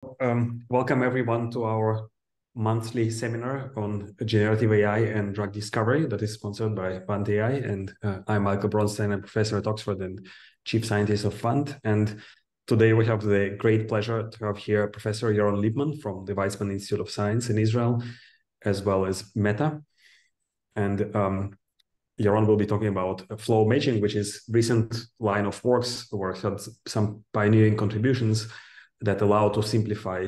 Welcome everyone to our monthly seminar on generative AI and drug discovery that is sponsored by Vant AI. And I'm Michael Bronstein, I'm professor at Oxford and chief scientist of Vant. And today we have the great pleasure to have here Professor Yaron Lipman from the Weizmann Institute of Science in Israel, as well as Meta. And Yaron will be talking about flow matching, which is recent line of works where he had some pioneering contributions that allow to simplify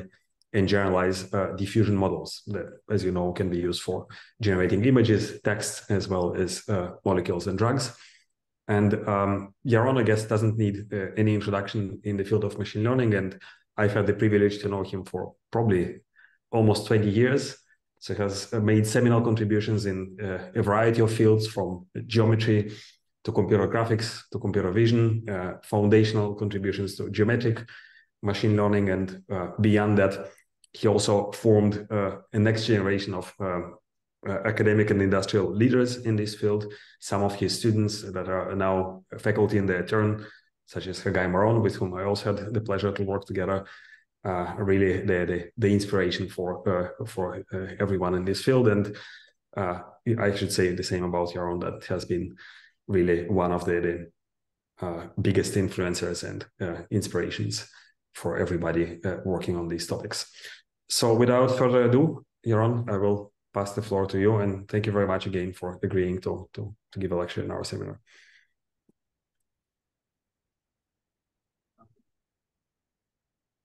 and generalize diffusion models that, as you know, can be used for generating images, text, as well as molecules and drugs. And Yaron, I guess, doesn't need any introduction in the field of machine learning. And I've had the privilege to know him for probably almost 20 years. So he has made seminal contributions in a variety of fields, from geometry to computer graphics to computer vision, foundational contributions to geometric machine learning, and beyond that, he also formed a next generation of academic and industrial leaders in this field. Some of his students that are now faculty in their turn, such as Yaron, with whom I also had the pleasure to work together, really the inspiration for everyone in this field. And I should say the same about Yaron, that has been really one of the biggest influencers and inspirations for everybody working on these topics. So without further ado, Yaron, I will pass the floor to you, and thank you very much again for agreeing to give a lecture in our seminar.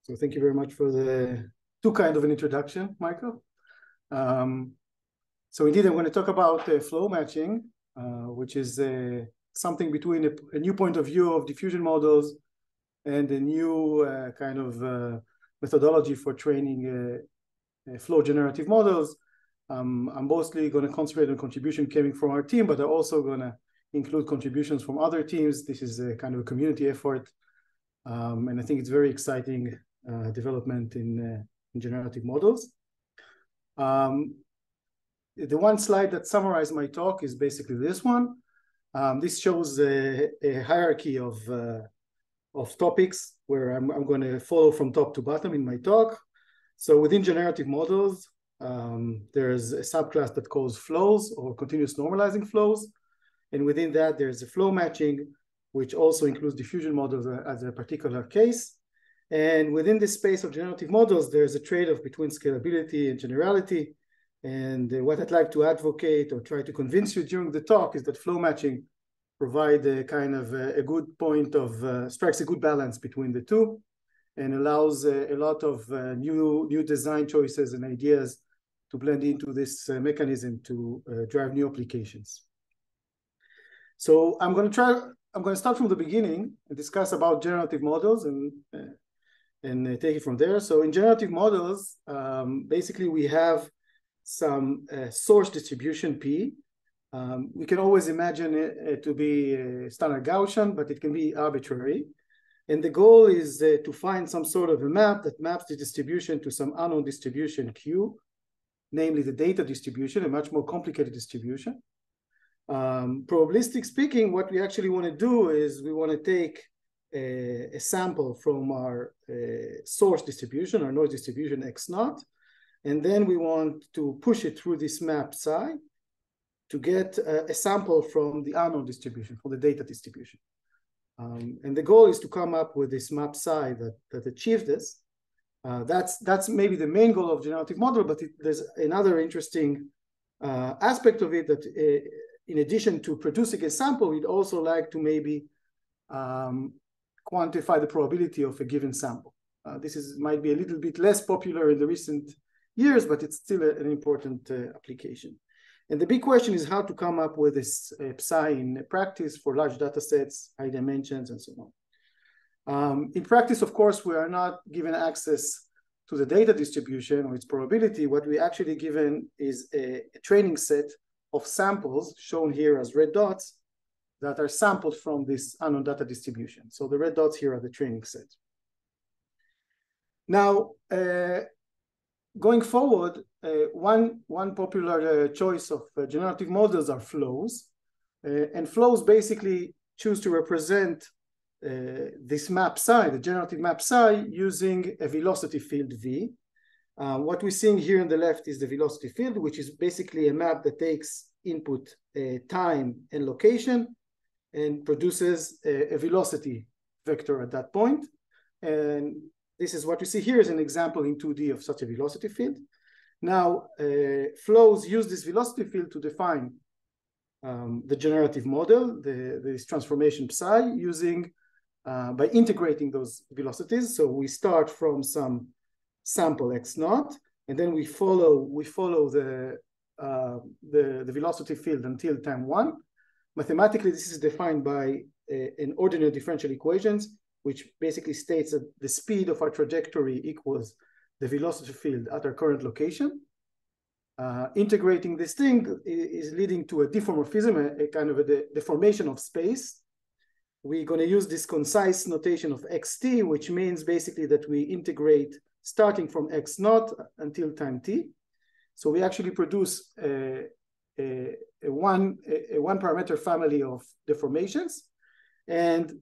So thank you very much for the too kind of an introduction, Michael. So indeed, I'm going to talk about flow matching, which is something between a new point of view of diffusion models and a new kind of methodology for training flow generative models. I'm mostly going to concentrate on contribution coming from our team, but I'm also going to include contributions from other teams. This is a kind of a community effort, and I think it's very exciting development in generative models. The one slide that summarized my talk is basically this one. This shows a hierarchy of topics where I'm going to follow from top to bottom in my talk. So within generative models, there's a subclass that calls flows, or continuous normalizing flows. And within that, there's a flow matching, which also includes diffusion models as a particular case. And within this space of generative models, there's a trade-off between scalability and generality. And what I'd like to advocate or try to convince you during the talk is that flow matching provide a kind of a good point of, strikes a good balance between the two, and allows a lot of new design choices and ideas to blend into this mechanism to drive new applications. So I'm going to start from the beginning and discuss about generative models and take it from there. So in generative models, basically we have some source distribution P. We can always imagine it to be standard Gaussian, but it can be arbitrary. And the goal is to find some sort of a map that maps the distribution to some unknown distribution Q, namely the data distribution, a much more complicated distribution. Probabilistic speaking, what we actually want to do is we want to take a sample from our source distribution, our noise distribution X naught, and then we want to push it through this map psi to get a sample from the unknown distribution, from the data distribution. And the goal is to come up with this map psi that achieves this. That's maybe the main goal of generative model, but there's another interesting aspect of it that in addition to producing a sample, we'd also like to maybe quantify the probability of a given sample. This might be a little bit less popular in the recent years, but it's still an important application. And the big question is how to come up with this psi in practice for large data sets, high dimensions, and so on. In practice, of course, we are not given access to the data distribution or its probability. What we actually given is a training set of samples, shown here as red dots, that are sampled from this unknown data distribution. So the red dots here are the training set. Now, going forward, one popular choice of generative models are flows. And flows basically choose to represent this map psi, the generative map psi, using a velocity field V. What we're seeing here on the left is the velocity field, which is basically a map that takes input time and location and produces a velocity vector at that point. And this is what we see here is an example in 2D of such a velocity field. Now, flows use this velocity field to define the generative model, this transformation psi, using by integrating those velocities. So we start from some sample x naught, and then we follow the velocity field until time 1. Mathematically, this is defined by an ordinary differential equations, which basically states that the speed of our trajectory equals the velocity field at our current location. Integrating this thing is leading to a diffeomorphism, a kind of a deformation of space. We're going to use this concise notation of xt, which means basically that we integrate starting from x naught until time t. So we actually produce a one parameter family of deformations, and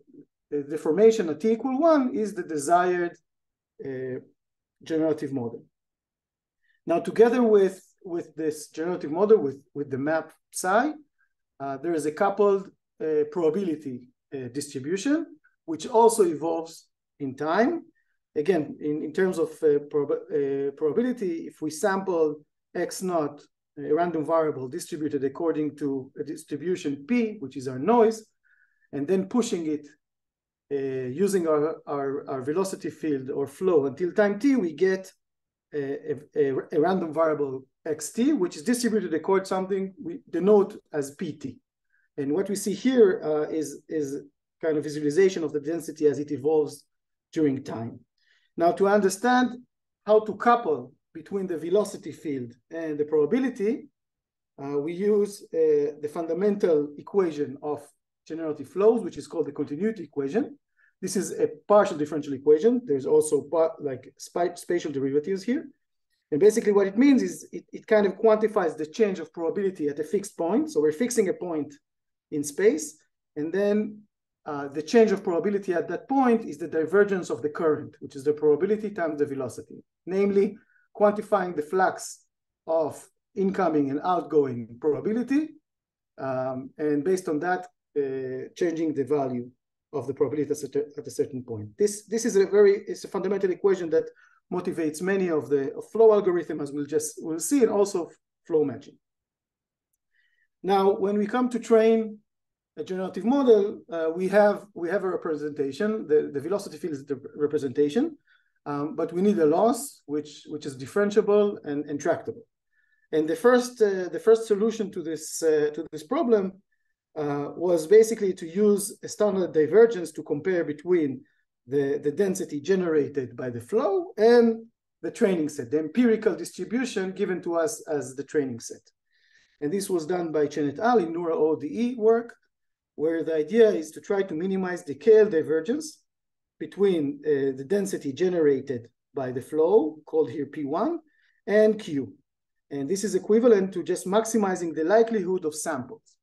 the deformation at t equal 1 is the desired generative model. Now, together with this generative model, with the map psi, there is a coupled probability distribution, which also evolves in time. Again, in terms of probability, if we sample x naught, a random variable distributed according to a distribution p, which is our noise, and then pushing it using our velocity field or flow until time t, we get a random variable xt, which is distributed according to something we denote as pt. And what we see here is kind of visualization of the density as it evolves during time. Now, to understand how to couple between the velocity field and the probability, we use the fundamental equation of generative flows, which is called the continuity equation. This is a partial differential equation. There's also spatial derivatives here. And basically what it means is it kind of quantifies the change of probability at a fixed point. So we're fixing a point in space, and then the change of probability at that point is the divergence of the current, which is the probability times the velocity, namely quantifying the flux of incoming and outgoing probability, and based on that, changing the value of the probability at a certain point. This is it's a fundamental equation that motivates many of the flow algorithm, as we'll see, and also flow matching. Now, when we come to train a generative model, we have a representation. The velocity field is the representation, but we need a loss which is differentiable and tractable. And the first solution to this problem was basically to use a standard divergence to compare between the density generated by the flow and the training set, the empirical distribution given to us as the training set. And this was done by Chen et al. In neural ODE work, where the idea is to try to minimize the KL divergence between the density generated by the flow, called here P1, and Q. And this is equivalent to just maximizing the likelihood of samples.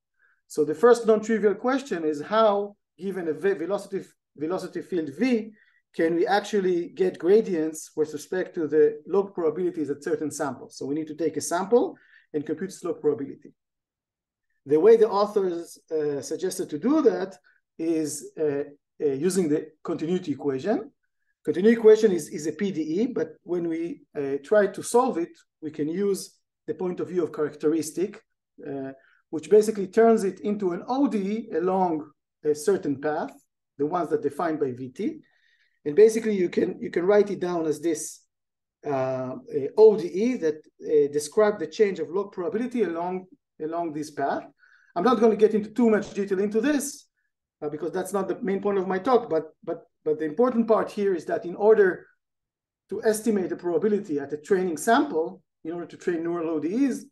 So the first non-trivial question is how, given a velocity field V, can we actually get gradients with respect to the log probabilities at certain samples? So we need to take a sample and compute its log probability. The way the authors suggested to do that is using the continuity equation. Continuity equation is a PDE, but when we try to solve it, we can use the point of view of characteristic, which basically turns it into an ODE along a certain path, the ones that are defined by VT. And basically you can write it down as this ODE that describe the change of log probability along this path. I'm not going to get into too much detail into this because that's not the main point of my talk, but the important part here is that in order to estimate the probability at a training sample, in order to train neural ODEs,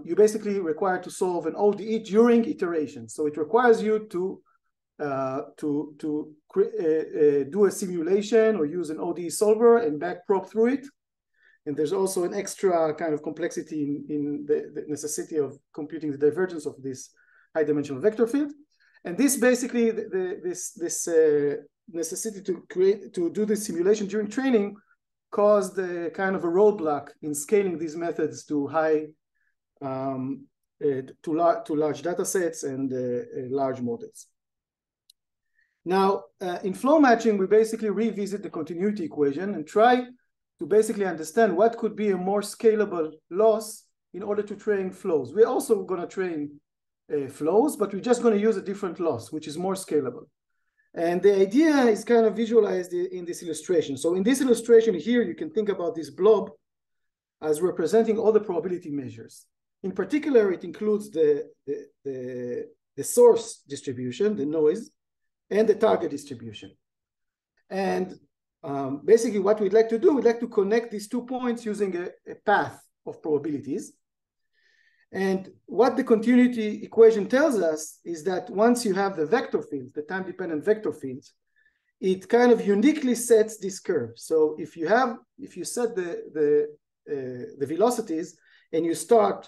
you basically require to solve an ODE during iteration. So it requires you to do a simulation or use an ODE solver and backprop through it. And there's also an extra kind of complexity in the necessity of computing the divergence of this high-dimensional vector field. And this basically, this necessity to do the simulation during training caused a kind of a roadblock in scaling these methods to large data sets and large models. Now, in flow matching, we basically revisit the continuity equation and try to basically understand what could be a more scalable loss in order to train flows. We're also going to train flows, but we're just going to use a different loss, which is more scalable. And the idea is kind of visualized in this illustration. So in this illustration here, you can think about this blob as representing all the probability measures. In particular, it includes the source distribution, the noise, and the target distribution. And basically what we'd like to do, we'd like to connect these 2 points using a path of probabilities. And what the continuity equation tells us is that once you have the vector fields, the time-dependent vector fields, it kind of uniquely sets this curve. So if you set the velocities and you start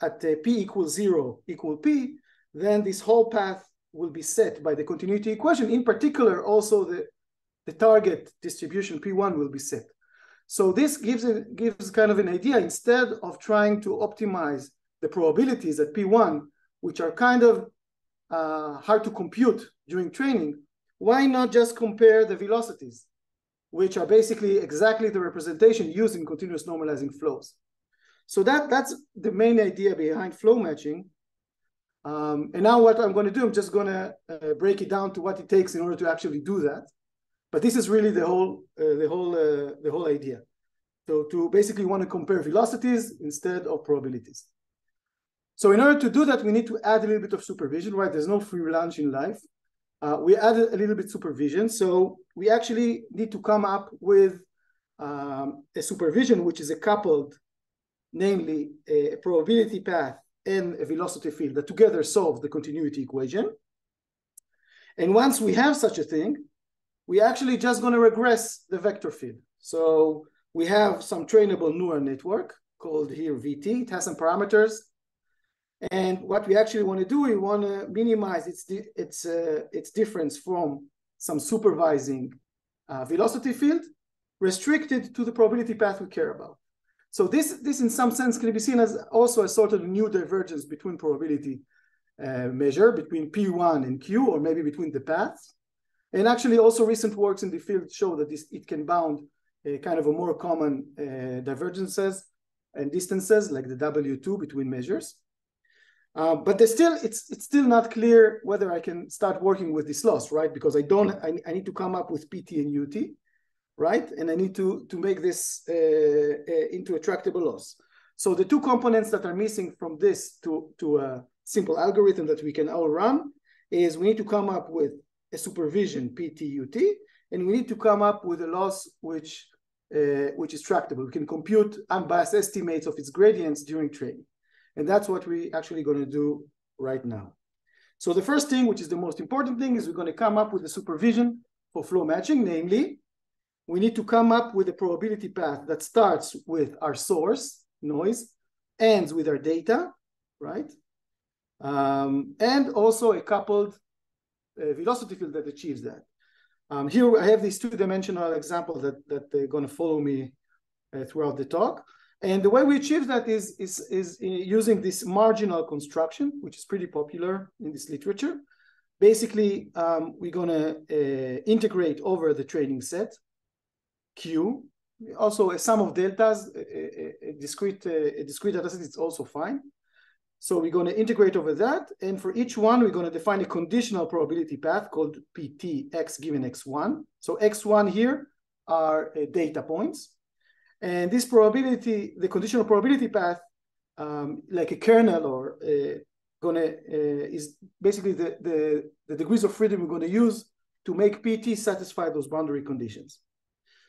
at p equals 0 equal p, then this whole path will be set by the continuity equation. In particular, also the target distribution P1 will be set. So this gives kind of an idea. Instead of trying to optimize the probabilities at P1, which are kind of hard to compute during training, why not just compare the velocities, which are basically exactly the representation used in continuous normalizing flows. So that's the main idea behind flow matching. And now what I'm going to do, I'm just going to break it down to what it takes in order to actually do that. But this is really the whole idea. So to basically want to compare velocities instead of probabilities. So in order to do that, we need to add a little bit of supervision, right? There's no free lunch in life. We added a little bit supervision. So we actually need to come up with a supervision which is a coupled, namely a probability path and a velocity field that together solve the continuity equation. And once we have such a thing, we actually just going to regress the vector field. So we have some trainable neural network called here VT. It has some parameters. And what we actually want to do, we want to minimize its difference from some supervising velocity field restricted to the probability path we care about. So this in some sense can be seen as also a sort of new divergence between probability measure between P1 and Q, or maybe between the paths. And actually also recent works in the field show that it can bound a kind of a more common divergences and distances like the W2 between measures. But it's still not clear whether I can start working with this loss, right? Because I need to come up with PT and UT, right? And I need to make this into a tractable loss. So the two components that are missing from this to a simple algorithm that we can all run is we need to come up with a supervision PT UT, and we need to come up with a loss which is tractable. We can compute unbiased estimates of its gradients during training. And that's what we're actually going to do right now. So the first thing, which is the most important thing, is we're going to come up with a supervision for flow matching. Namely, we need to come up with a probability path that starts with our source, noise, ends with our data, right? And also a coupled velocity field that achieves that. Here I have these two-dimensional examples that they're going to follow me throughout the talk. And the way we achieve that is using this marginal construction, which is pretty popular in this literature. Basically, we're going to integrate over the training set, Q. Also, a sum of deltas, a discrete data set is also fine. So we're going to integrate over that. And for each one, we're going to define a conditional probability path called PT x given x1. So x1 here are data points. And this probability, the conditional probability path, like a kernel or is basically the degrees of freedom we're going to use to make PT satisfy those boundary conditions.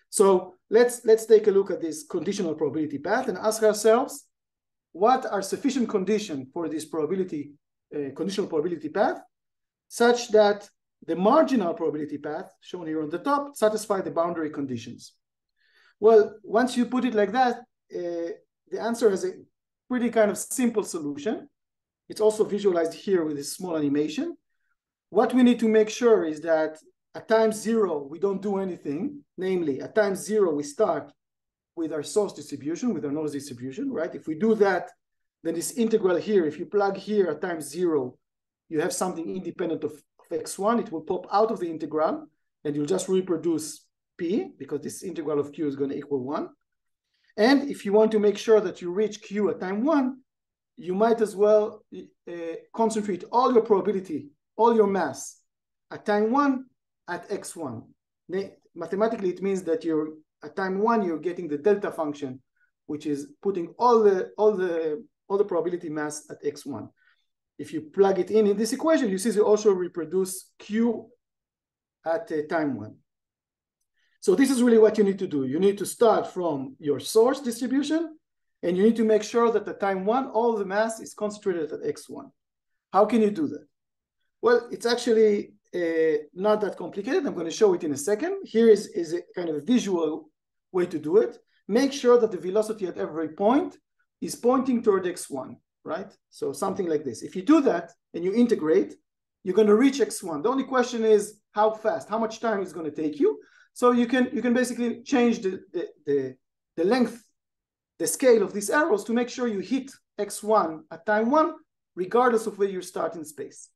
So let's take a look at this conditional probability path and ask ourselves, what are sufficient conditions for this probability, conditional probability path, such that the marginal probability path, shown here on the top, satisfy the boundary conditions? Well, once you put it like that, the answer is a pretty kind of simple solution. It's also visualized here with this small animation. what we need to make sure is that at time 0, we don't do anything. Namely, at time 0, we start with our source distribution, with our noise distribution, right? If we do that, then this integral here, if you plug here at time 0, you have something independent of x1, it will pop out of the integral, and you'll just reproduce p, because this integral of q is going to equal 1. And if you want to make sure that you reach q at time 1, you might as well concentrate all your probability, all your mass at time 1 at x1. Mathematically, it means that at time 1, you're getting the delta function, which is putting all the probability mass at x1. If you plug it in this equation, you see you also reproduce q at time 1. So this is really what you need to do. You need to start from your source distribution, and you need to make sure that at time 1, all the mass is concentrated at x1. How can you do that? Well, it's actually not that complicated. I'm going to show it in a second. Here is a kind of a visual way to do it. Make sure that the velocity at every point is pointing toward x1, right? So something like this. If you do that and you integrate, you're going to reach x1. The only question is how fast, how much time it's going to take you. So you can basically change the length, the scale of these arrows to make sure you hit x1 at time 1, regardless of where you start in space.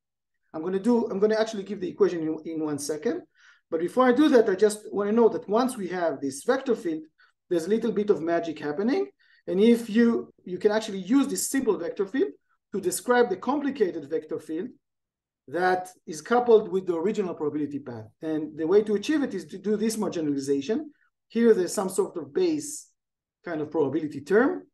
I'm going to actually give the equation in 1 second. But before I do that, I just want to know that once we have this vector field, there's a little bit of magic happening. And if you can actually use this simple vector field to describe the complicated vector field that is coupled with the original probability path. And the way to achieve it is to do this more generalization. Here, there's some sort of base kind of probability term.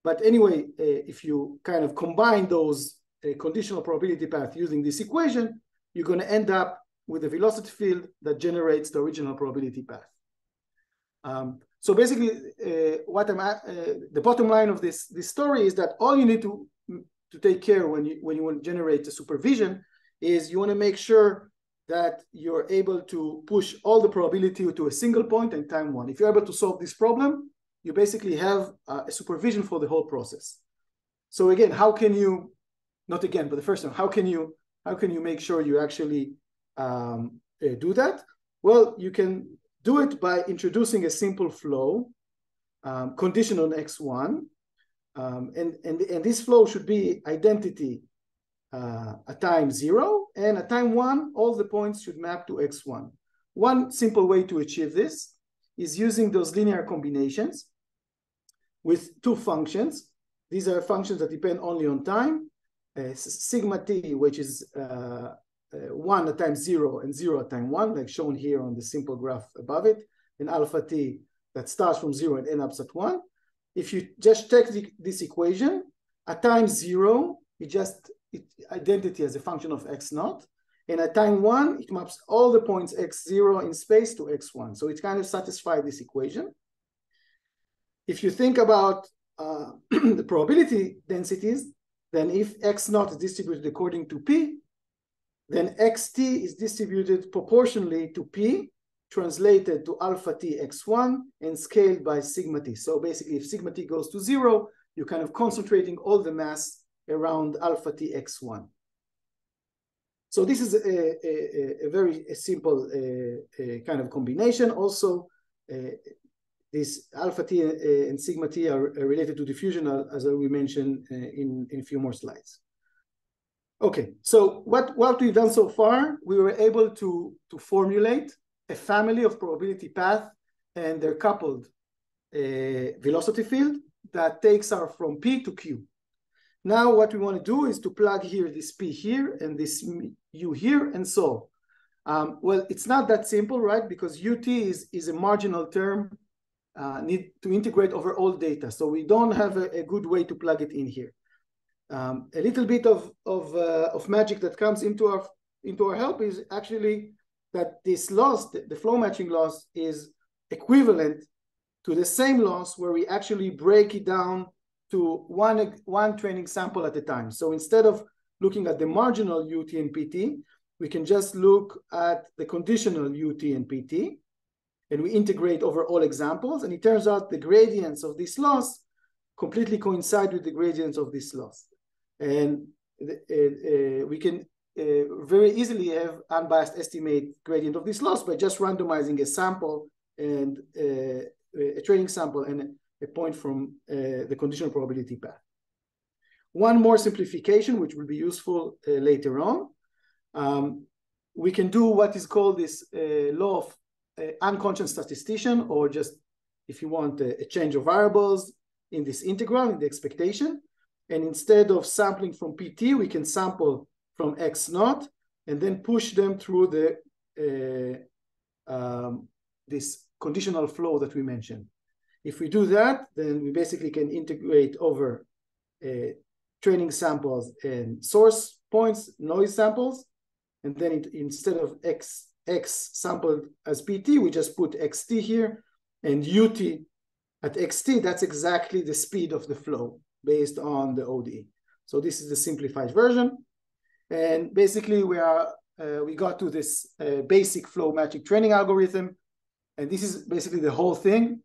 But anyway, if you kind of combine those conditional probability path using this equation, you're going to end up with a velocity field that generates the original probability path. So basically, the bottom line of this story is that all you need to take care when you want to generate a supervision is you want to make sure that you're able to push all the probability to a single point in time 1. If you're able to solve this problem, you basically have a supervision for the whole process. So again, how can you, not again, but the first time, how can you make sure you actually do that? Well, you can do it by introducing a simple flow conditioned on x1. And this flow should be identity at time 0, and at time 1, all the points should map to x1. One simple way to achieve this is using those linear combinations with 2 functions. These are functions that depend only on time. Sigma t, which is 1 at time 0 and 0 at time 1, like shown here on the simple graph above it, and alpha t that starts from 0 and ends up at 1. If you just take this equation, at time 0, identity as a function of x0, and at time 1, it maps all the points x0 in space to x1. So it kind of satisfies this equation. If you think about the probability densities, then if x0 is distributed according to p, then xt is distributed proportionally to p, translated to alpha t x1, and scaled by sigma t. So basically, if sigma t goes to 0, you're kind of concentrating all the mass around alpha t x1. So this is a very simple kind of combination. Also, this alpha t and sigma t are related to diffusion, as we mentioned in a few more slides. Okay, so what we've done so far, we were able to formulate a family of probability path and their coupled velocity field that takes us from P to Q. Now what we want to do is to plug here this P here and this U here and solve. Well, it's not that simple, right? Because UT is a marginal term, need to integrate over all data. So we don't have a good way to plug it in here. A little bit of magic that comes into our help is actually that this loss, the flow matching loss, is equivalent to the same loss where we actually break it down to one training sample at a time. So instead of looking at the marginal UT and PT, we can just look at the conditional UT and PT, and we integrate over all examples. And it turns out the gradients of this loss completely coincide with the gradients of this loss. And we can very easily have unbiased estimate gradient of this loss by just randomizing a sample and a training sample and a point from the conditional probability path. One more simplification, which will be useful later on. We can do what is called this law of unconscious statistician, or just, if you want, a change of variables in this integral, in the expectation. And instead of sampling from PT, we can sample from X naught and then push them through the this conditional flow that we mentioned. If we do that, then we basically can integrate over training samples and source points, noise samples, and then instead of X sampled as PT, we just put XT here, and UT at XT, that's exactly the speed of the flow based on the ODE. So this is the simplified version. And basically we got to this basic flow matching training algorithm. And this is basically the whole thing.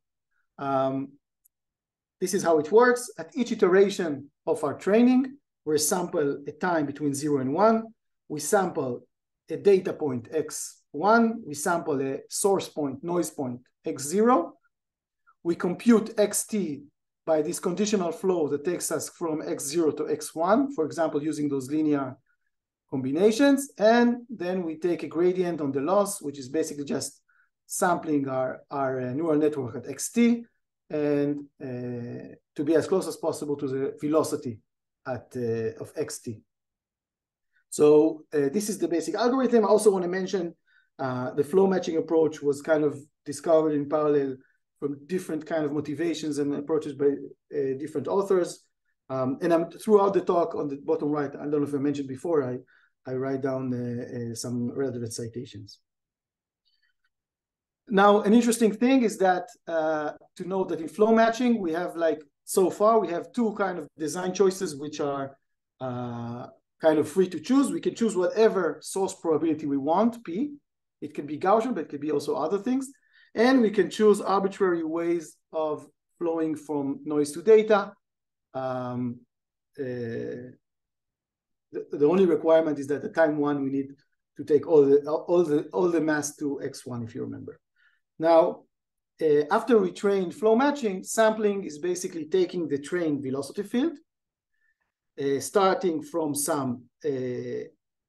This is how it works. At each iteration of our training, we sample a time between 0 and 1. We sample a data point x1. We sample a source point, noise point, x0. We compute xt by this conditional flow that takes us from x0 to x1, for example, using those linear combinations. And then we take a gradient on the loss, which is basically just sampling our neural network at xt, and to be as close as possible to the velocity of xt. So this is the basic algorithm. I also want to mention the flow matching approach was kind of discovered in parallel from different kind of motivations and approaches by different authors. And I'm throughout the talk on the bottom right, I don't know if I mentioned before, I write down some relevant citations. Now, an interesting thing is that to note that in flow matching, we have so far, we have two kind of design choices, which are kind of free to choose. We can choose whatever source probability we want, P. It can be Gaussian, but it could be also other things. And we can choose arbitrary ways of flowing from noise to data. The only requirement is that at time one, we need to take all the mass to x1, if you remember. Now, after we train flow matching, sampling is basically taking the trained velocity field, starting from some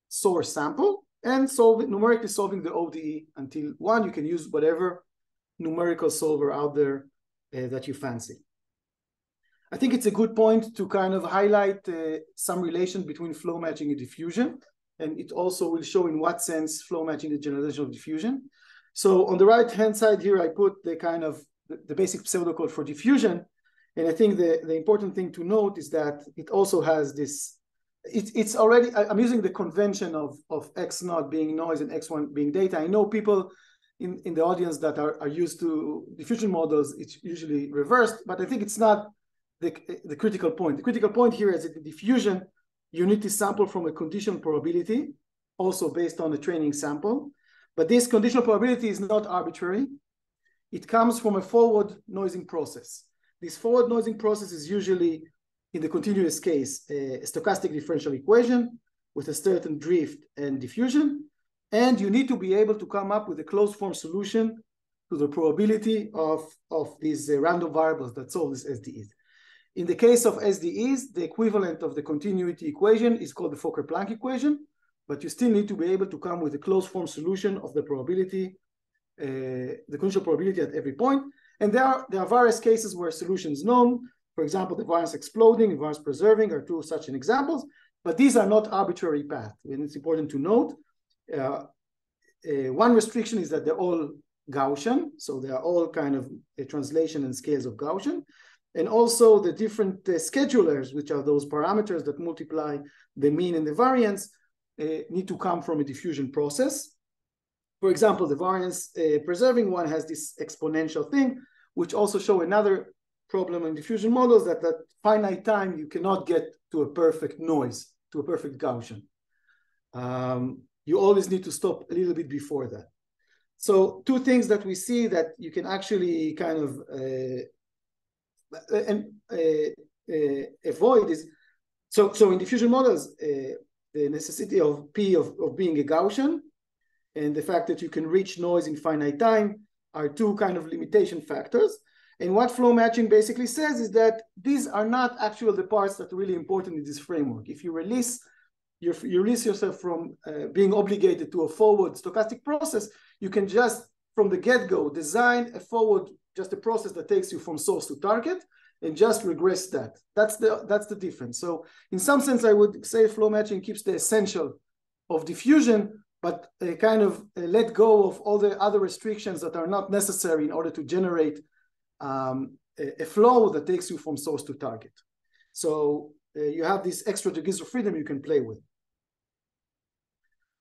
source sample, and numerically solving the ODE until 1. You can use whatever numerical solver out there that you fancy. I think it's a good point to kind of highlight some relation between flow matching and diffusion, and it also will show in what sense flow matching is generalization of diffusion. So on the right-hand side here, I put the kind of the basic pseudocode for diffusion, and I think the important thing to note is that it also has this. It's already, I'm using the convention of x naught being noise and x1 being data. I know people in the audience that are used to diffusion models, it's usually reversed, but I think it's not the critical point. The critical point here is that in diffusion, you need to sample from a conditional probability, also based on a training sample. But this conditional probability is not arbitrary. It comes from a forward noising process. This forward noising process is usually, in the continuous case, a stochastic differential equation with a certain drift and diffusion. And you need to be able to come up with a closed form solution to the probability of these random variables that solve these SDEs. In the case of SDEs, the equivalent of the continuity equation is called the Fokker-Planck equation, but you still need to be able to come with a closed form solution of the probability, the conditional probability at every point. And there are various cases where solutions known. For example, the variance exploding, the variance preserving are two such examples, but these are not arbitrary paths. And it's important to note. One restriction is that they're all Gaussian, so they are all kind of a translation and scales of Gaussian. And also the different schedulers, which are those parameters that multiply the mean and the variance, need to come from a diffusion process. For example, the variance preserving one has this exponential thing, which also show another problem in diffusion models, that at finite time, you cannot get to a perfect noise, to a perfect Gaussian. You always need to stop a little bit before that. So two things that we see that you can actually kind of avoid is, so in diffusion models, the necessity of P of being a Gaussian and the fact that you can reach noise in finite time are two kind of limitation factors. And what flow matching basically says is that these are not actually the parts that are really important in this framework. If you release yourself from being obligated to a forward stochastic process, you can just from the get-go design a forward, just a process that takes you from source to target and just regress that. That's the difference. So in some sense, I would say flow matching keeps the essential of diffusion, but kind of let go of all the other restrictions that are not necessary in order to generate a flow that takes you from source to target. So you have this extra degrees of freedom you can play with.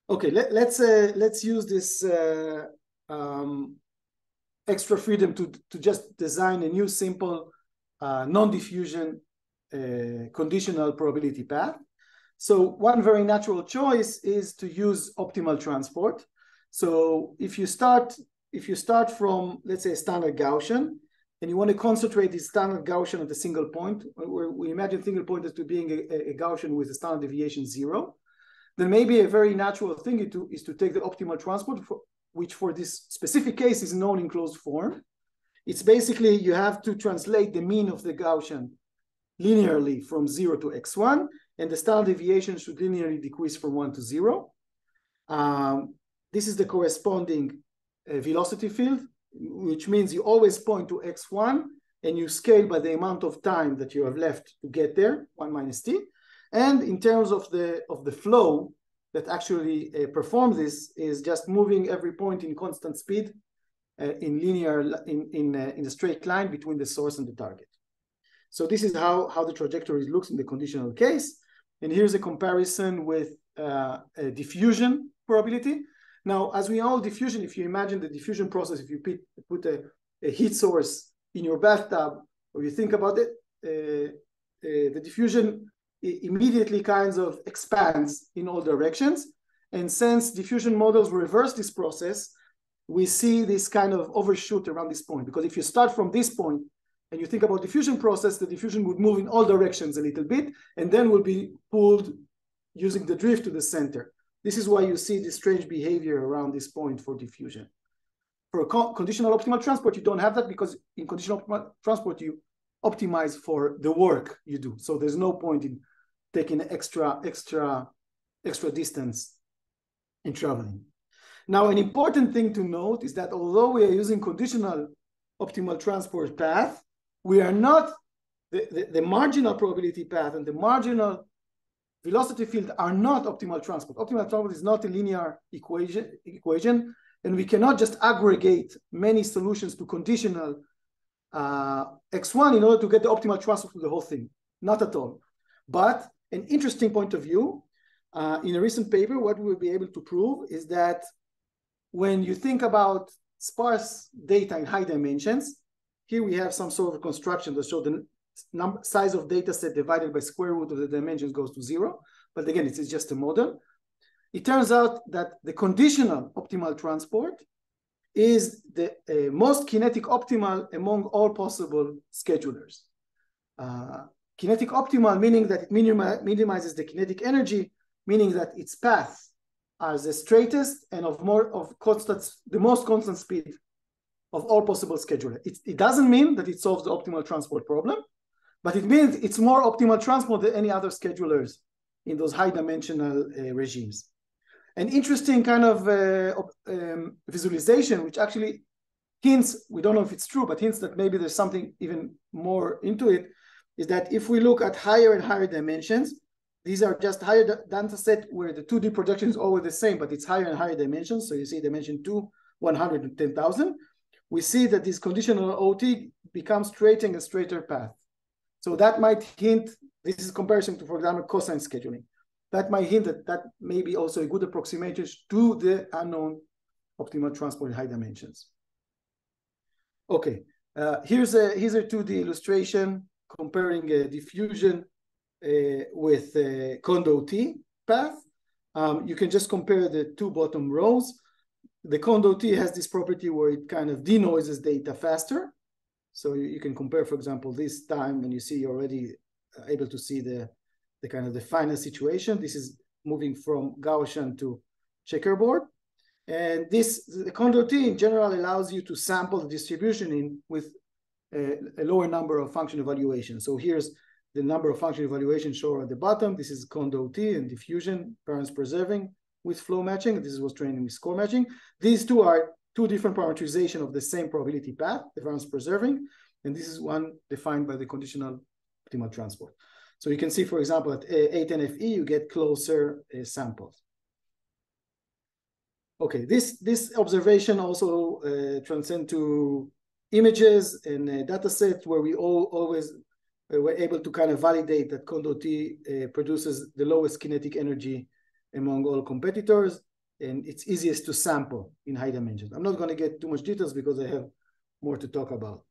Okay, let's use this extra freedom to just design a new simple non-diffusion conditional probability path. So one very natural choice is to use optimal transport. So if you start from, let's say, a standard Gaussian, and you want to concentrate this standard Gaussian at a single point, where we imagine single point as to being a Gaussian with a standard deviation 0, then maybe a very natural thing is to take the optimal transport, which for this specific case is known in closed form. It's basically you have to translate the mean of the Gaussian linearly from 0 to x1, and the standard deviation should linearly decrease from 1 to 0. This is the corresponding velocity field, which means you always point to x1 and you scale by the amount of time that you have left to get there, 1 minus t. And in terms of the flow that actually performs this is just moving every point in constant speed in a straight line between the source and the target. So this is how the trajectory looks in the conditional case. And here's a comparison with a diffusion probability. Now, as we know, diffusion, if you imagine the diffusion process, if you put a heat source in your bathtub, or you think about it, the diffusion immediately kind of expands in all directions. And since diffusion models reverse this process, we see this kind of overshoot around this point. Because if you start from this point and you think about diffusion process, the diffusion would move in all directions a little bit, and then will be pulled using the drift to the center. This is why you see this strange behavior around this point for diffusion. For conditional optimal transport, you don't have that because in conditional optimal transport, you optimize for the work you do. So there's no point in taking extra distance in traveling. Now, an important thing to note is that although we are using conditional optimal transport path, we are not, the marginal probability path and the marginal velocity field are not optimal transport. Optimal transport is not a linear equation, and we cannot just aggregate many solutions to conditional x1 in order to get the optimal transport for the whole thing. Not at all. But an interesting point of view, in a recent paper, what we will be able to prove is that when you think about sparse data in high dimensions, here we have some sort of construction that shows the size of data set divided by square root of the dimensions goes to 0. But again, it's just a model. It turns out that the conditional optimal transport is the most kinetic optimal among all possible schedulers. Kinetic optimal, meaning that it minimizes the kinetic energy, meaning that its path are the straightest and the most constant speed of all possible schedulers. It doesn't mean that it solves the optimal transport problem, but it means it's more optimal transport than any other schedulers in those high dimensional regimes. An interesting kind of visualization, which actually hints, we don't know if it's true, but hints that maybe there's something even more into it, is that if we look at higher and higher dimensions, these are just higher data set where the 2D projection is always the same, but it's higher and higher dimensions. So you see dimension 2, 110,000. We see that this conditional OT becomes straighter and straighter path. So that might hint, this is comparison to, for example, cosine scheduling. That might hint that may be also a good approximation to the unknown optimal transport in high dimensions. Okay, here's a 2D illustration comparing diffusion with Kondo T path. You can just compare the two bottom rows. The Kondo T has this property where it kind of denoises data faster. So you can compare, for example, this time, and you see you're already able to see the kind of the final situation. This is moving from Gaussian to checkerboard. And the condor T in general allows you to sample the distribution with a lower number of function evaluations. So here's the number of function evaluations shown at the bottom. This is condor T and diffusion, parents preserving with flow matching. This was training with score matching. These two are two different parameterization of the same probability path, the parents preserving, and this is one defined by the conditional optimal transport. So you can see, for example, at A10FE, you get closer samples. Okay, this observation also transcends to images and data sets where we always were able to kind of validate that condor T produces the lowest kinetic energy among all competitors, and it's easiest to sample in high dimensions. I'm not going to get too much details because I have more to talk about.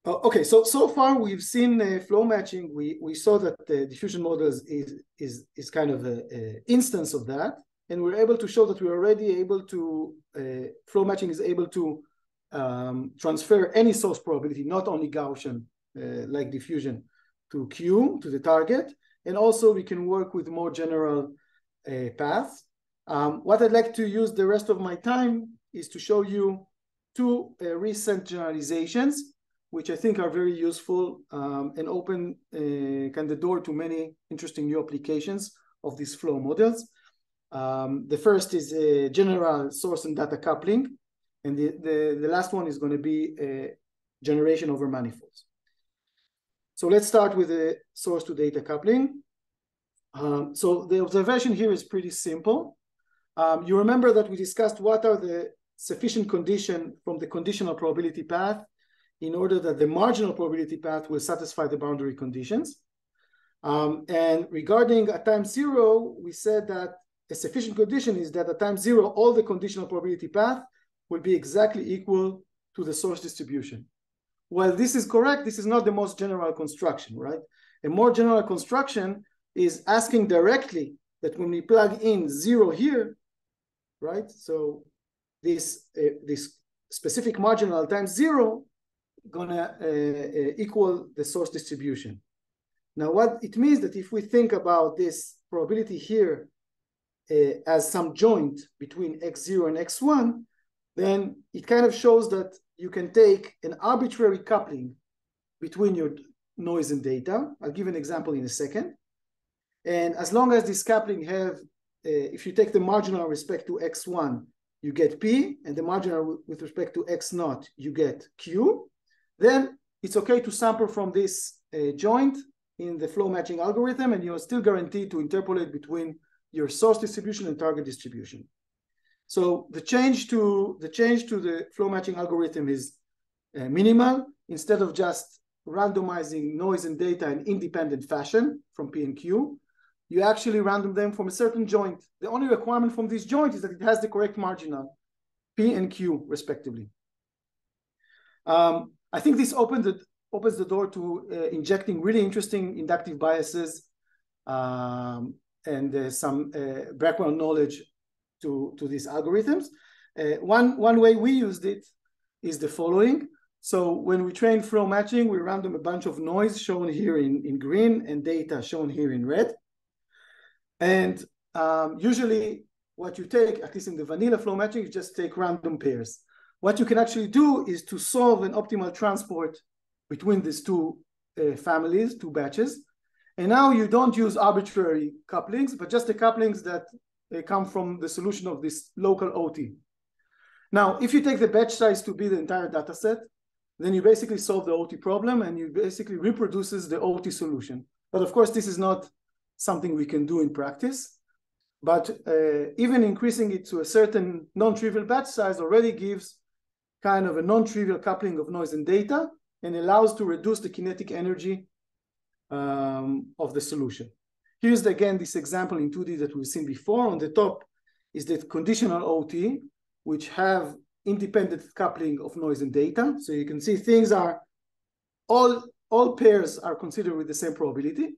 Okay, so far we've seen flow matching. We saw that the diffusion models is kind of an instance of that, and we're able to show that we're already able to flow matching is able to transfer any source probability, not only Gaussian like diffusion, to Q, to the target, and also we can work with more general paths. What I'd like to use the rest of my time is to show you two recent generalizations, which I think are very useful and open kind of the door to many interesting new applications of these flow models. The first is a general source and data coupling, and the last one is going to be a generation over manifolds. So let's start with the source to data coupling. So the observation here is pretty simple. You remember that we discussed what are the sufficient conditions from the conditional probability path in order that the marginal probability path will satisfy the boundary conditions. And regarding at time zero, we said that a sufficient condition is that at time zero, all the conditional probability path will be exactly equal to the source distribution. While this is correct, this is not the most general construction, right? A more general construction is asking directly that when we plug in zero here, right? So this specific marginal times zero gonna equal the source distribution. Now, what it means that if we think about this probability here as some joint between x0 and x1, then it kind of shows that you can take an arbitrary coupling between your noise and data. I'll give an example in a second. And as long as this coupling have, if you take the marginal with respect to x1, you get P, and the marginal with respect to x0, you get Q, then it's okay to sample from this joint in the flow matching algorithm, and you're still guaranteed to interpolate between your source distribution and target distribution. So the change to the flow matching algorithm is minimal. Instead of just randomizing noise and data in independent fashion from P and Q, you actually random them from a certain joint. The only requirement from this joint is that it has the correct marginal, P and Q respectively. I think this opens the door to injecting really interesting inductive biases and some background knowledge to these algorithms. One way we used it is the following. So when we train flow matching, we random a bunch of noise shown here in green and data shown here in red. And usually what you take, at least in the vanilla flow matching, you just take random pairs. What you can actually do is to solve an optimal transport between these two families, two batches. And now you don't use arbitrary couplings, but just the couplings that come from the solution of this local OT. Now, if you take the batch size to be the entire data set, then you basically solve the OT problem and you basically reproduces the OT solution. But of course, this is not something we can do in practice. But even increasing it to a certain non-trivial batch size already gives kind of a non-trivial coupling of noise and data and allows to reduce the kinetic energy of the solution. Here's again this example in 2D that we've seen before. On the top is the conditional OT, which have independent coupling of noise and data. So you can see things are, all pairs are considered with the same probability.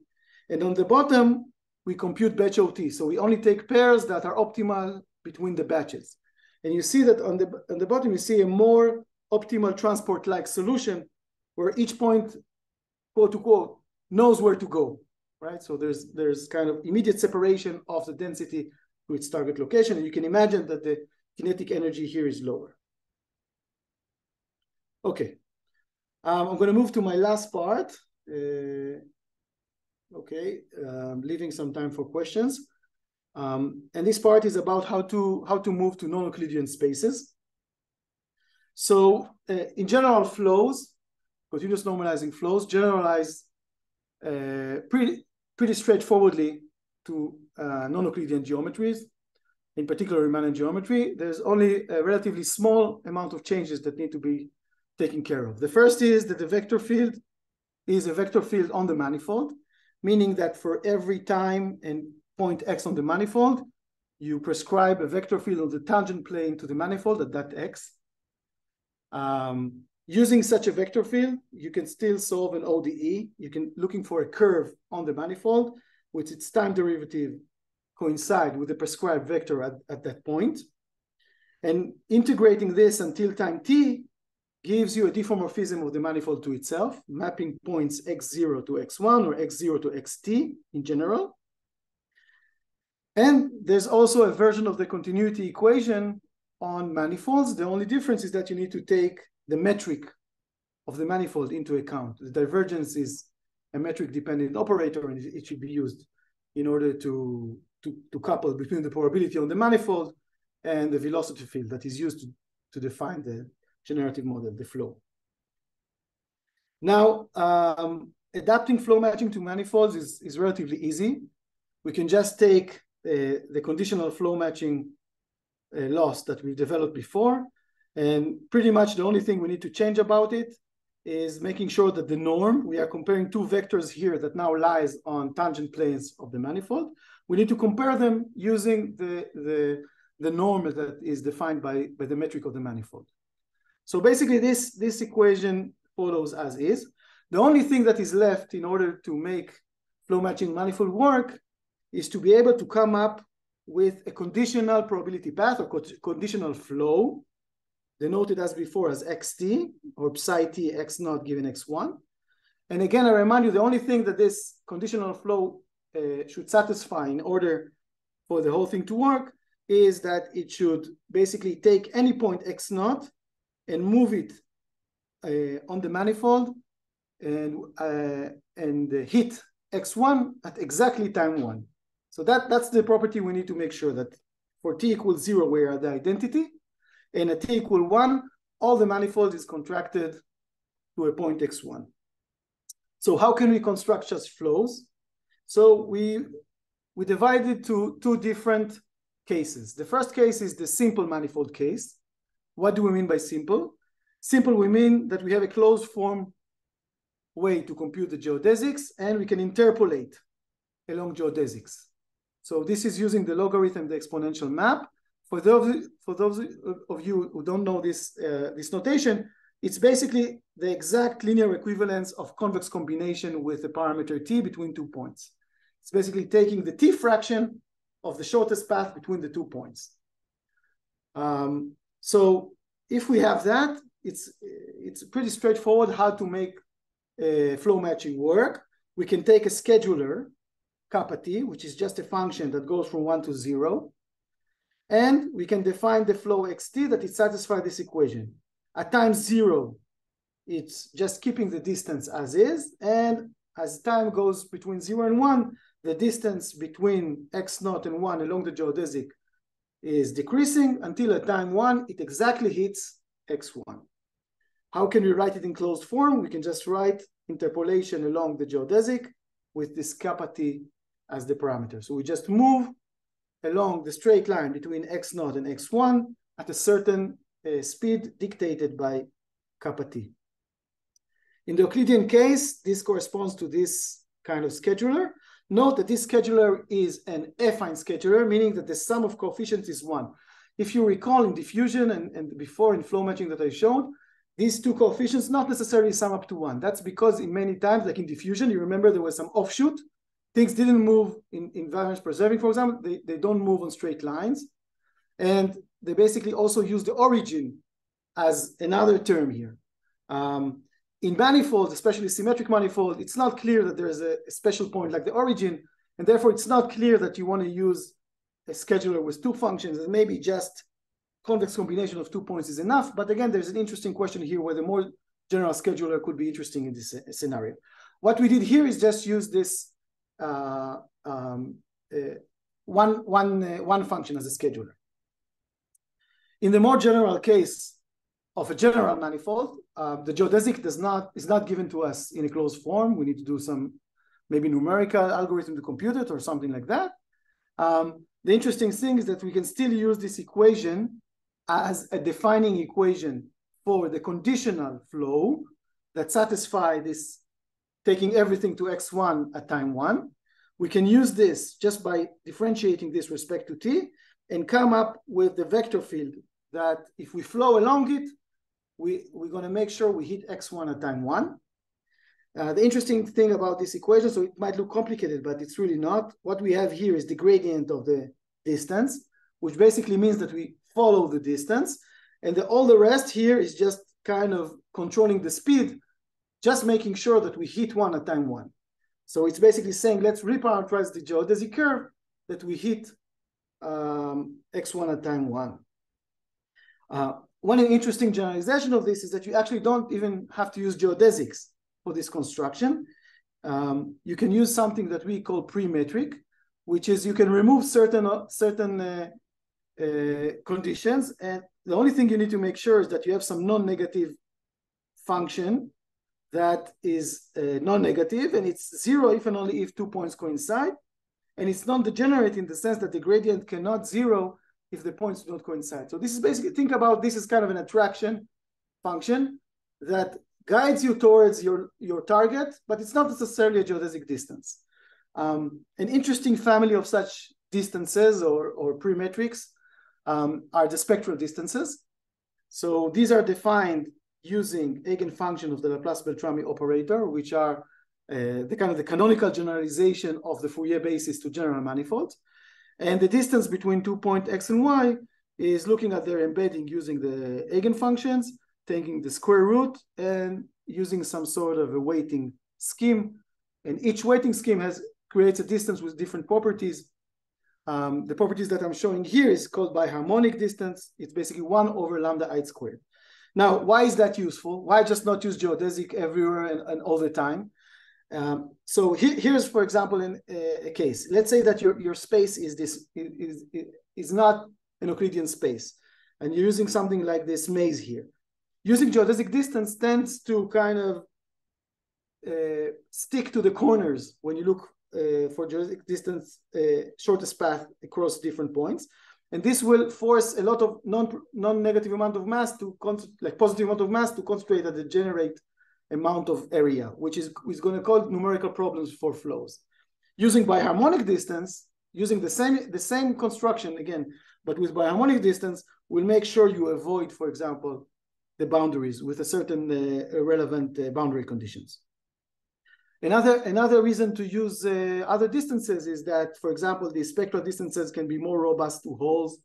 And on the bottom, we compute batch OT. So we only take pairs that are optimal between the batches. And you see that on the bottom, you see a more optimal transport-like solution where each point, quote unquote, knows where to go. right? So there's kind of immediate separation of the density to its target location, and you can imagine that the kinetic energy here is lower. Okay, I'm going to move to my last part. Leaving some time for questions. And this part is about how to move to non-Euclidean spaces. So in general, flows, continuous normalizing flows, generalize pretty straightforwardly to non-Euclidean geometries, in particular Riemannian geometry. There's only a relatively small amount of changes that need to be taken care of. The first is that the vector field is a vector field on the manifold, meaning that for every time and point x on the manifold, you prescribe a vector field on the tangent plane to the manifold at that x. Using such a vector field, you can still solve an ODE. You can looking for a curve on the manifold with its time derivative coincide with the prescribed vector at that point. And integrating this until time t gives you a diffeomorphism of the manifold to itself, mapping points x0 to x1 or x0 to xt in general. And there's also a version of the continuity equation on manifolds. The only difference is that you need to take the metric of the manifold into account. The divergence is a metric-dependent operator, and it should be used in order to couple between the probability on the manifold and the velocity field that is used to define the generative model, the flow. Now, adapting flow matching to manifolds is relatively easy. We can just take the conditional flow matching loss that we've developed before, and pretty much the only thing we need to change about it is making sure that the norm, we are comparing two vectors here that now lies on tangent planes of the manifold. We need to compare them using the norm that is defined by the metric of the manifold. So basically this equation follows as is. The only thing that is left in order to make flow matching manifold work is to be able to come up with a conditional probability path or conditional flow, denoted as before as xt or psi t x naught given x1. And again, I remind you, the only thing that this conditional flow should satisfy in order for the whole thing to work is that it should basically take any point x naught and move it on the manifold and hit x1 at exactly time 1. So that's the property we need to make sure that for t equals 0, we are the identity, and at t equal 1, all the manifold is contracted to a point x1. So how can we construct such flows? So we divide it to two different cases. The first case is the simple manifold case. What do we mean by simple? Simple, we mean that we have a closed form way to compute the geodesics, and we can interpolate along geodesics. So this is using the logarithm, the exponential map. For those of you who don't know this notation, it's basically the exact linear equivalence of convex combination with the parameter t between 2 points. It's basically taking the t fraction of the shortest path between the 2 points. So if we have that, it's pretty straightforward how to make flow matching work. We can take a scheduler, kappa t, which is just a function that goes from 1 to 0. And we can define the flow xt that it satisfies this equation. At time 0, it's just keeping the distance as is. And as time goes between 0 and 1, the distance between x0 and 1 along the geodesic is decreasing until at time 1, it exactly hits x1. How can we write it in closed form? We can just write interpolation along the geodesic with this kappa t as the parameter. So we just move along the straight line between x0 and x1 at a certain speed dictated by kappa t. In the Euclidean case, this corresponds to this kind of scheduler. Note that this scheduler is an affine scheduler, meaning that the sum of coefficients is 1. If you recall in diffusion and before in flow matching that I showed, these two coefficients not necessarily sum up to 1. That's because in many times, like in diffusion, you remember there was some offshoot. Things didn't move in variance preserving, for example. They don't move on straight lines. And they basically also use the origin as another term here. in manifolds, especially symmetric manifold, it's not clear that there's a special point like the origin, and therefore it's not clear that you want to use a scheduler with two functions, and maybe just convex combination of 2 points is enough. But again, there's an interesting question here where the more general scheduler could be interesting in this scenario. What we did here is just use this one function as a scheduler. In the more general case of a general manifold, the geodesic is not given to us in a closed form. We need to do some maybe numerical algorithm to compute it or something like that. The interesting thing is that we can still use this equation as a defining equation for the conditional flow that satisfy this, taking everything to x1 at time 1. We can use this just by differentiating this respect to t and come up with the vector field that if we flow along it, we're going to make sure we hit x1 at time 1. The interesting thing about this equation, so it might look complicated, but it's really not. What we have here is the gradient of the distance, which basically means that we follow the distance. And all the rest here is just kind of controlling the speed, just making sure that we hit 1 at time 1. So it's basically saying, let's reparameterize the geodesic curve that we hit x1 at time 1. One interesting generalization of this is that you actually don't even have to use geodesics for this construction. You can use something that we call pre-metric, which is you can remove certain conditions, and the only thing you need to make sure is that you have some non-negative function that is non-negative, and it's 0 if and only if 2 points coincide, and it's non-degenerate in the sense that the gradient cannot 0 if the points do not coincide. So this is basically, think about this as kind of an attraction function that guides you towards your target, but it's not necessarily a geodesic distance. An interesting family of such distances or pre-metrics are the spectral distances. So these are defined using eigenfunction of the Laplace-Beltrami operator, which are the canonical generalization of the Fourier basis to general manifolds. And the distance between 2 points x and y is looking at their embedding using the eigenfunctions, taking the square root, and using some sort of a weighting scheme. And each weighting scheme creates a distance with different properties. The properties that I'm showing here is called biharmonic distance. It's basically 1 over lambda I squared. Now, why is that useful? Why just not use geodesic everywhere and all the time? So here's, for example, a case. Let's say that your space is not an Euclidean space, and you're using something like this maze here. Using geodesic distance tends to kind of stick to the corners when you look for geodesic distance, shortest path across different points. And this will force a lot of non-negative amount of mass positive amount of mass to concentrate at the generate amount of area, which is going to cause numerical problems for flows. Using biharmonic distance, using the same construction again, but with biharmonic distance, will make sure you avoid, for example, the boundaries with a certain relevant boundary conditions. Another reason to use other distances is that, for example, the spectral distances can be more robust to holes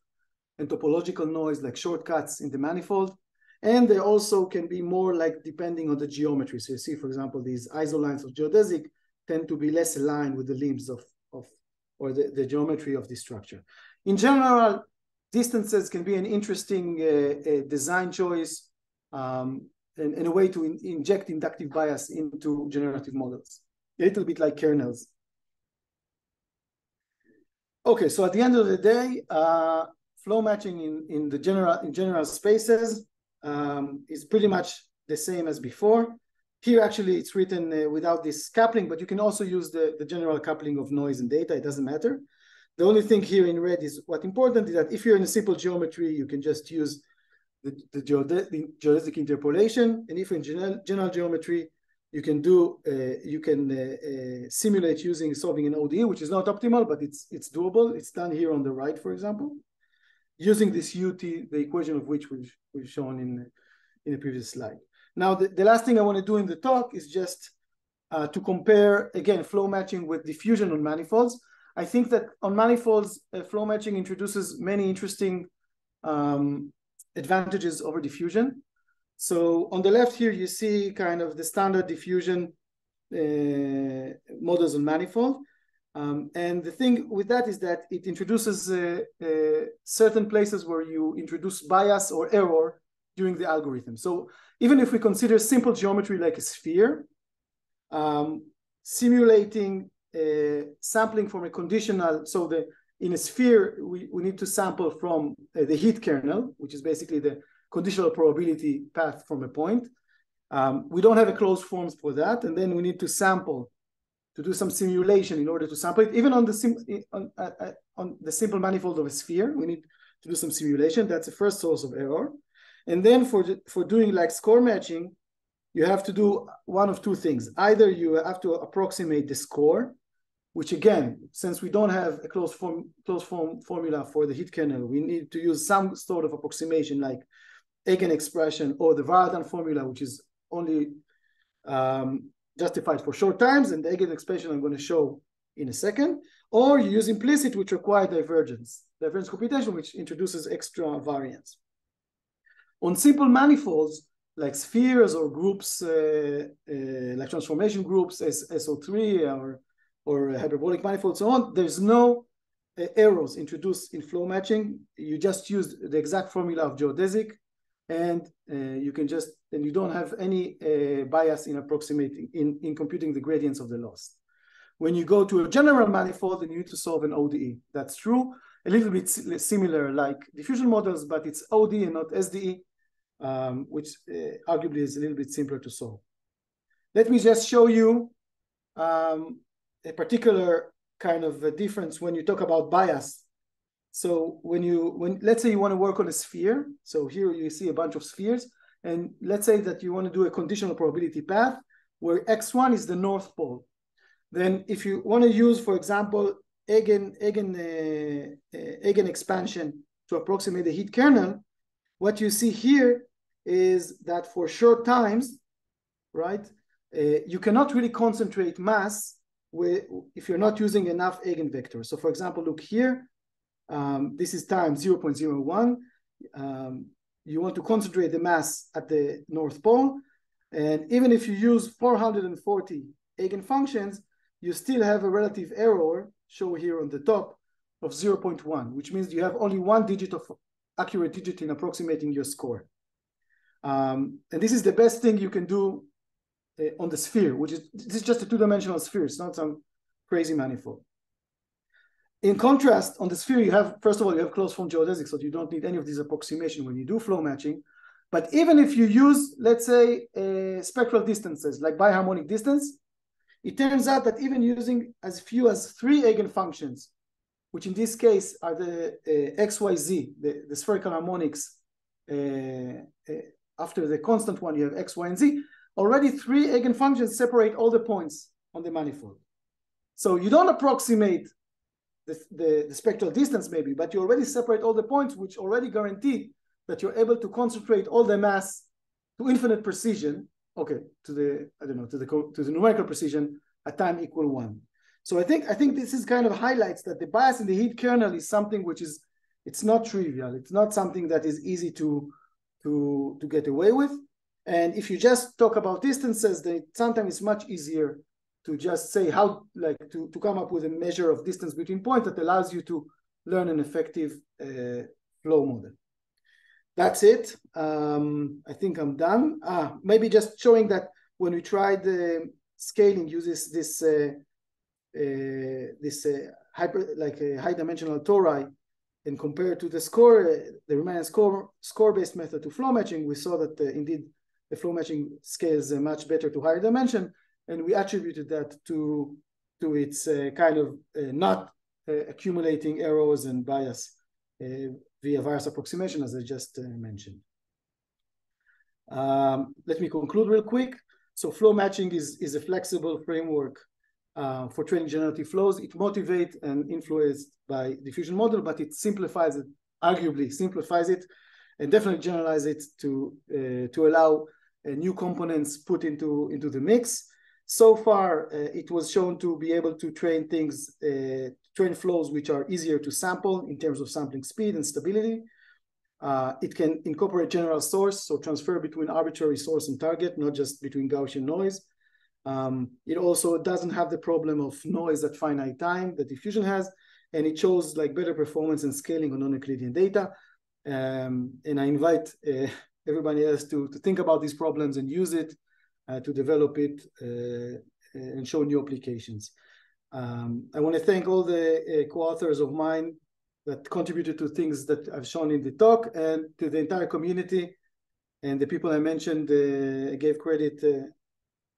and topological noise like shortcuts in the manifold. And they also can be more like depending on the geometry. So you see, for example, these isolines of geodesic tend to be less aligned with the limbs or the geometry of the structure. In general, distances can be an interesting design choice and a way to inject inductive bias into generative models, a little bit like kernels. Okay, so at the end of the day, flow matching in general spaces is pretty much the same as before. Here, actually, it's written without this coupling, but you can also use the general coupling of noise and data. It doesn't matter. The only thing here in red is what's important is that if you're in a simple geometry, you can just use the geodesic interpolation. And if in general geometry, you can simulate using solving an ODE, which is not optimal, but it's doable. It's done here on the right, for example, using this UT, the equation of which we've shown in a previous slide. Now, the last thing I want to do in the talk is just to compare, again, flow matching with diffusion on manifolds. I think that on manifolds, flow matching introduces many interesting advantages over diffusion. So on the left here, you see kind of the standard diffusion models on manifold. And the thing with that is that it introduces certain places where you introduce bias or error during the algorithm. So even if we consider simple geometry like a sphere, simulating sampling from a conditional, so in a sphere, we need to sample from the heat kernel, which is basically the conditional probability path from a point. We don't have a closed form for that, and then we need to sample to do some simulation in order to sample it. Even on the simple manifold of a sphere, we need to do some simulation. That's the first source of error. And then for doing like score matching, you have to do one of two things. Either you have to approximate the score, which again, since we don't have a closed form formula for the heat kernel, we need to use some sort of approximation like eigen expression or the Vardan formula, which is only justified for short times, and the eigen expression I'm going to show in a second. Or you use implicit, which require divergence computation, which introduces extra variance. On simple manifolds, like spheres or groups, like transformation groups, SO3 or hyperbolic manifolds, so on, there's no errors introduced in flow matching. You just use the exact formula of geodesic, and you don't have any bias in approximating, in computing the gradients of the loss. When you go to a general manifold, then you need to solve an ODE. That's true. A little bit similar like diffusion models, but it's ODE and not SDE, which arguably is a little bit simpler to solve. Let me just show you a particular kind of a difference when you talk about bias. So when let's say you want to work on a sphere, so here you see a bunch of spheres, and let's say that you want to do a conditional probability path where x1 is the north pole. Then if you want to use, for example, eigen expansion to approximate the heat kernel, what you see here is that for short times, right, you cannot really concentrate mass if you're not using enough eigenvectors. So for example, look here, this is time 0.01. You want to concentrate the mass at the North Pole. And even if you use 440 eigenfunctions, you still have a relative error, shown here on the top, of 0.1, which means you have only one digit of accurate digit in approximating your score. And this is the best thing you can do on the sphere, this is just a two-dimensional sphere. It's not some crazy manifold. In contrast, on the sphere, you have, first of all, you have closed form geodesics, so you don't need any of these approximation when you do flow matching. But even if you use, let's say, spectral distances, like biharmonic distance, it turns out that even using as few as 3 eigenfunctions, which in this case are the XYZ, the spherical harmonics, after the constant one, you have X, Y, and Z, already 3 eigenfunctions separate all the points on the manifold. So you don't approximate the spectral distance maybe, but you already separate all the points, which already guarantee that you're able to concentrate all the mass to infinite precision, okay, to the numerical precision at time equal 1. So I think this is kind of highlights that the bias in the heat kernel is something which is, it's not trivial. It's not something that is easy to get away with. And if you just talk about distances, then sometimes it's much easier to just say how, like to come up with a measure of distance between points that allows you to learn an effective flow model. That's it. I think I'm done. Maybe just showing that when we tried the scaling uses this high dimensional tori, and compared to the Riemann score-based method to flow matching, we saw that indeed the flow matching scales much better to higher dimension, and we attributed that to its kind of not accumulating errors and bias via various approximation, as I just mentioned. Let me conclude real quick. So flow matching is a flexible framework for training generative flows. It motivates and influenced by diffusion model, but it simplifies it, arguably simplifies it, and definitely generalize it to allow new components put into the mix. So far, it was shown to be able to train train flows which are easier to sample in terms of sampling speed and stability. It can incorporate general source, so transfer between arbitrary source and target, not just between Gaussian noise. It also doesn't have the problem of noise at finite time that diffusion has, and it shows like better performance and scaling on non-Euclidean data. And I invite everybody else to think about these problems and use it to develop it and show new applications. I want to thank all the co-authors of mine that contributed to things that I've shown in the talk, and to the entire community and the people I mentioned. I gave credit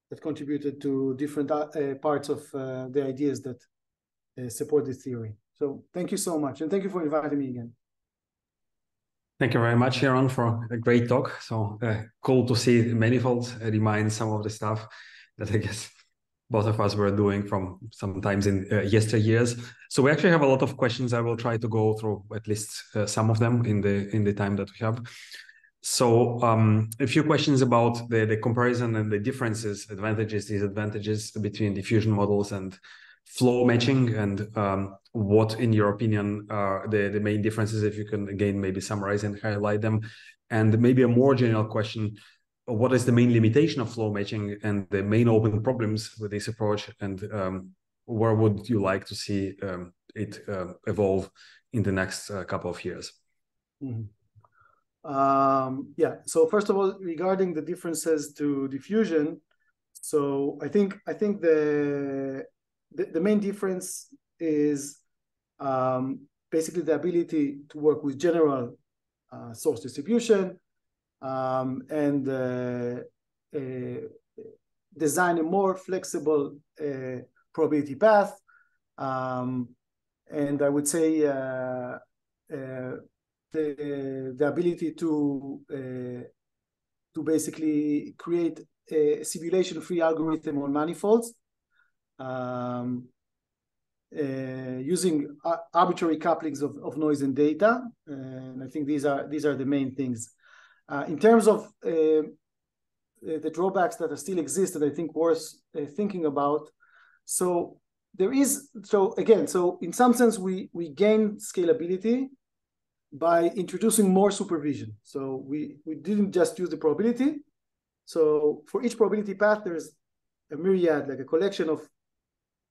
that contributed to different parts of the ideas that support this theory. So thank you so much, and thank you for inviting me again. Thank you very much, Yaron, for a great talk. So cool to see manifolds remind some of the stuff that I guess both of us were doing from sometimes in yesteryears. So we actually have a lot of questions. I will try to go through at least some of them in the time that we have. So a few questions about the comparison and the differences, advantages, disadvantages between diffusion models and flow matching, and what, in your opinion, are the main differences, if you can, again, maybe summarize and highlight them. And maybe a more general question, what is the main limitation of flow matching and the main open problems with this approach, and where would you like to see it evolve in the next couple of years? Mm-hmm. Yeah, so first of all, regarding the differences to diffusion, so I think the main difference is basically the ability to work with general source distribution and design a more flexible probability path, and I would say the ability to basically create a simulation-free algorithm on manifolds using arbitrary couplings of noise and data, and I think these are the main things. In terms of the drawbacks that still exist, that I think worth thinking about. So there is, so in some sense we gain scalability by introducing more supervision. So we didn't just use the probability. So for each probability path, there's a myriad, like a collection of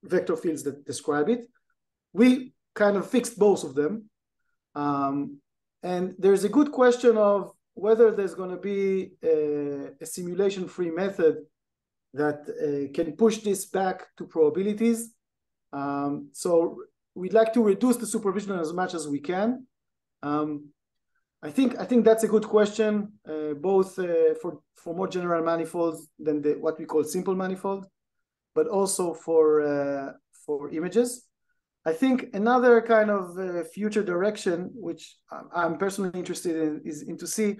vector fields that describe it. We kind of fixed both of them. And there's a good question of whether there's going to be a simulation-free method that can push this back to probabilities. So we'd like to reduce the supervision as much as we can. I think that's a good question, both for more general manifolds than what we call simple manifold, but also for images. I think another kind of future direction, which I'm personally interested in, is to see,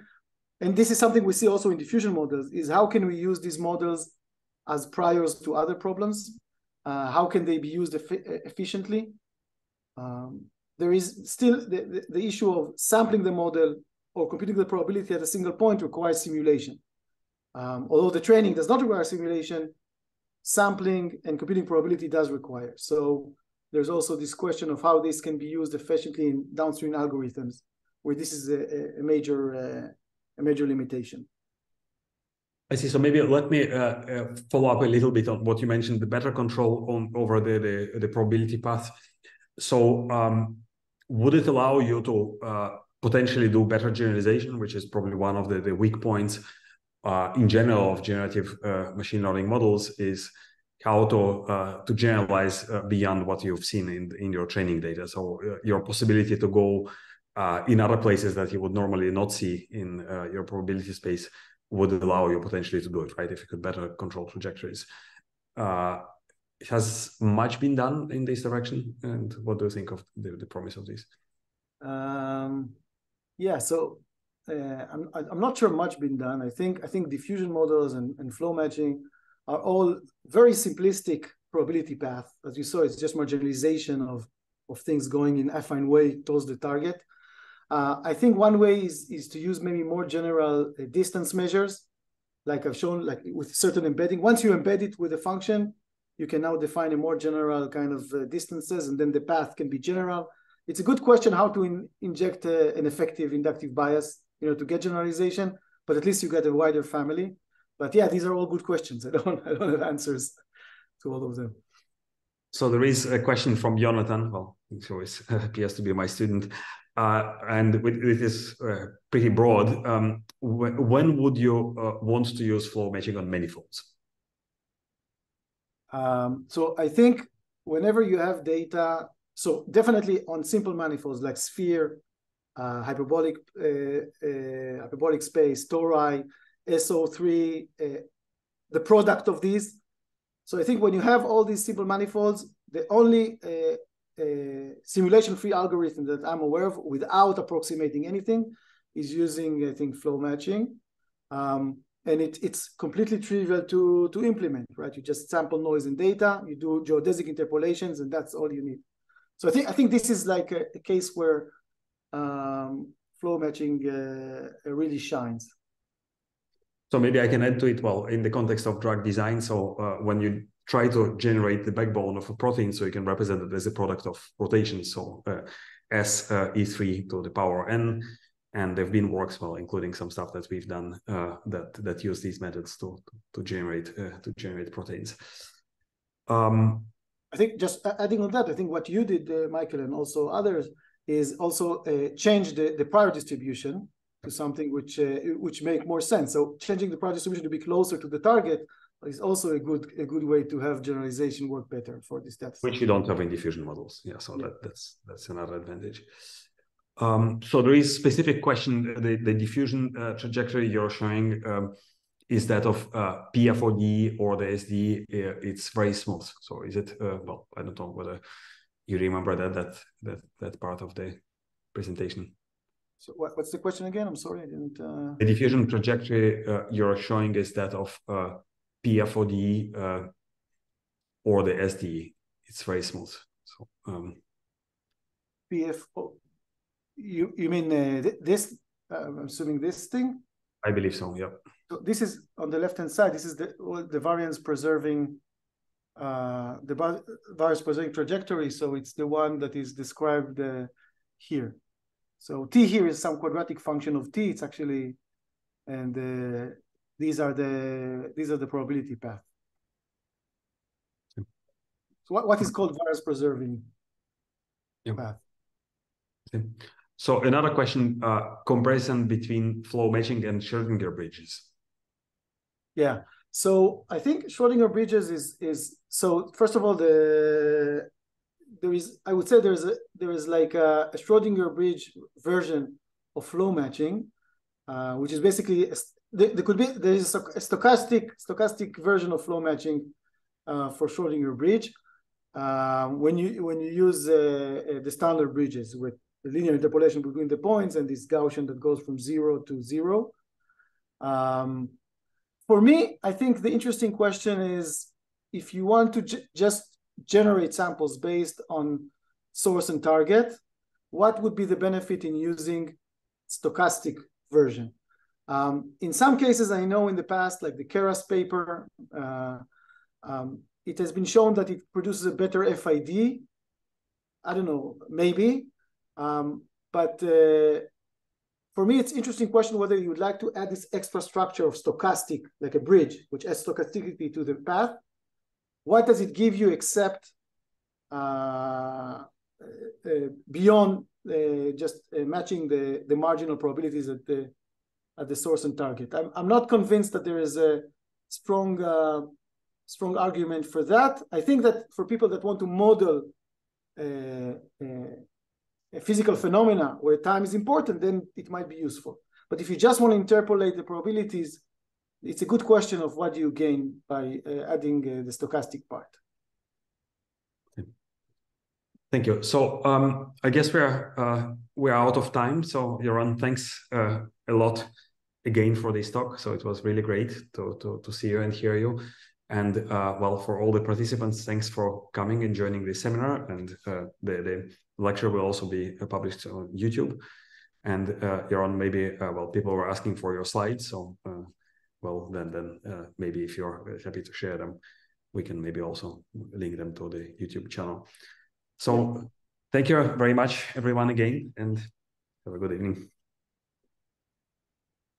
and this is something we see also in diffusion models, is how can we use these models as priors to other problems? How can they be used efficiently? There is still the issue of sampling the model or computing the probability at a single point requires simulation. Although the training does not require simulation, sampling and computing probability does require. So there's also this question of how this can be used efficiently in downstream algorithms, where this is a major limitation. I see. So maybe let me follow up a little bit on what you mentioned, the better control over the probability path. So would it allow you to potentially do better generalization, which is probably one of the weak points in general of generative machine learning models, is how to generalize beyond what you've seen in your training data. So your possibility to go in other places that you would normally not see in your probability space would allow you potentially to do it, right? If you could better control trajectories. Has much been done in this direction? And what do you think of the promise of this? Yeah, so I'm not sure much been done. I think diffusion models and flow matching are all very simplistic probability path. As you saw, it's just marginalization of things going in affine way towards the target. I think one way is to use maybe more general distance measures, like I've shown, like with certain embedding. Once you embed it with a function, you can now define a more general kind of distances, and then the path can be general. it's a good question how to inject an effective inductive bias, to get generalization, but at least you get a wider family. But yeah, these are all good questions. I don't have answers to all of them. So there is a question from Jonathan. Well, he always appears to be my student. And it is pretty broad. When would you want to use flow matching on manifolds? So I think whenever you have data, so definitely on simple manifolds like sphere, hyperbolic space, tori, SO3, the product of these. So I think when you have all these simple manifolds, the only simulation-free algorithm that I'm aware of without approximating anything is using, I think, flow matching. And it's completely trivial to implement, right? You just sample noise and data, you do geodesic interpolations, and that's all you need. So I think this is like a case where flow matching really shines. So maybe I can add to it, well, in the context of drug design. So when you try to generate the backbone of a protein, so you can represent it as a product of rotation. So S E3 to the power N. And there have been works, well, including some stuff that we've done that use these methods to generate proteins. I think just adding on that, I think what you did, Michael, and also others, is also change the prior distribution to something which make more sense. So changing the prior distribution to be closer to the target is also a good way to have generalization work better for this data. Which you don't have in diffusion models. Yeah, so yeah. That's another advantage. So there is specific question, the diffusion trajectory you're showing is that of PFOD or the SD, it's very smooth. So is it, well, I don't know whether you remember that part of the presentation. So what's the question again? I'm sorry, I didn't... The diffusion trajectory you're showing is that of PFOD or the SD. It's very smooth. So PFO, you mean this? I'm assuming this thing. I believe so. Yeah. So this is on the left hand side. This is the variance preserving trajectory. So it's the one that is described here. So t here is some quadratic function of t. It's actually, and these are the probability path. So what is called variance preserving path? So another question, comparison between flow matching and Schrodinger bridges. Yeah. So I think Schrodinger bridges is so first of all I would say there is like a Schrodinger bridge version of flow matching, which is basically there is a stochastic version of flow matching for Schrodinger bridge when you use the standard bridges with the linear interpolation between the points and this Gaussian that goes from 0 to 0. For me, I think the interesting question is if you want to just generate samples based on source and target, what would be the benefit in using stochastic version? In some cases, I know in the past, like the Keras paper, it has been shown that it produces a better FID. I don't know, maybe. But for me, it's an interesting question whether you would like to add this extra structure of stochastic, like a bridge, which adds stochasticity to the path. What does it give you except beyond just matching the marginal probabilities at the source and target? I'm not convinced that there is a strong argument for that. I think that for people that want to model a physical phenomena where time is important, then it might be useful. But if you just want to interpolate the probabilities, it's a good question of what do you gain by adding the stochastic part. Thank you. So I guess we're out of time. So Yaron, thanks a lot again for this talk. So it was really great to see you and hear you. And well, for all the participants, thanks for coming and joining the seminar. And the lecture will also be published on YouTube. And Yaron, maybe well, people were asking for your slides, so well, then maybe if you're happy to share them, we can maybe also link them to the YouTube channel. So Thank you very much, everyone, again, and have a good evening.